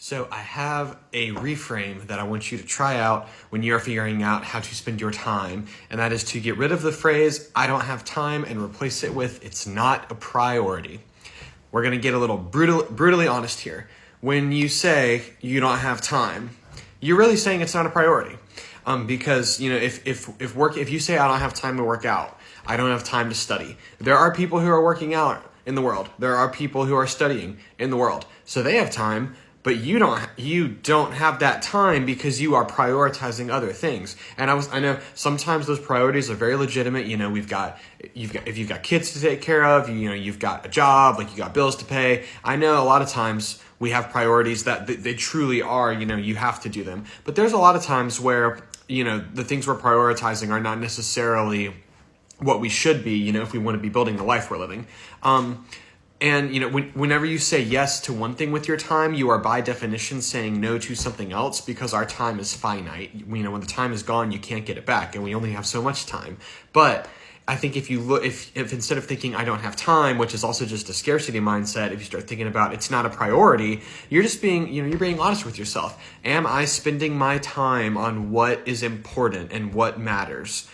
So I have a reframe that I want you to try out when you're figuring out how to spend your time, and that is to get rid of the phrase, I don't have time, and replace it with, it's not a priority. We're gonna get a little brutally honest here. When you say you don't have time, you're really saying it's not a priority. Because if you say I don't have time to work out, I don't have time to study. There are people who are working out in the world. There are people who are studying in the world. So they have time, but you don't have that time because you are prioritizing other things. And I know sometimes those priorities are very legitimate. If you've got kids to take care of, you've got a job, like you got bills to pay. I know a lot of times we have priorities that they truly are, you have to do them. But there's a lot of times where, the things we're prioritizing are not necessarily what we should be, if we want to be building the life we're living. Whenever you say yes to one thing with your time, you are by definition saying no to something else, because our time is finite. When the time is gone, you can't get it back, and we only have so much time. But I think if instead of thinking I don't have time, which is also just a scarcity mindset, if you start thinking about it's not a priority, you're just being, you're being honest with yourself. Am I spending my time on what is important and what matters?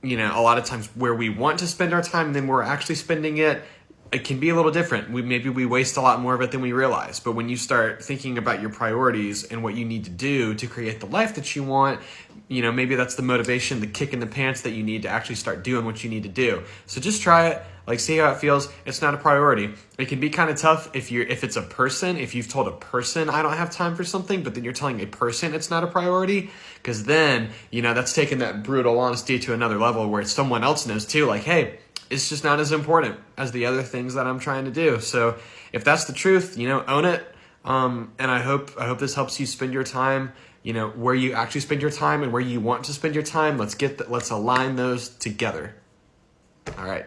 A lot of times where we want to spend our time and then we're actually spending it, it can be a little different. Maybe we waste a lot more of it than we realize. But when you start thinking about your priorities and what you need to do to create the life that you want, maybe that's the motivation, the kick in the pants that you need to actually start doing what you need to do. So just try it, see how it feels. It's not a priority. It can be kind of tough if it's a person, if you've told a person I don't have time for something, but then you're telling a person it's not a priority, because then, that's taking that brutal honesty to another level where someone else knows too, like, hey, it's just not as important as the other things that I'm trying to do. So if that's the truth, own it. And I hope this helps you spend your time, where you actually spend your time and where you want to spend your time. Let's align those together. All right.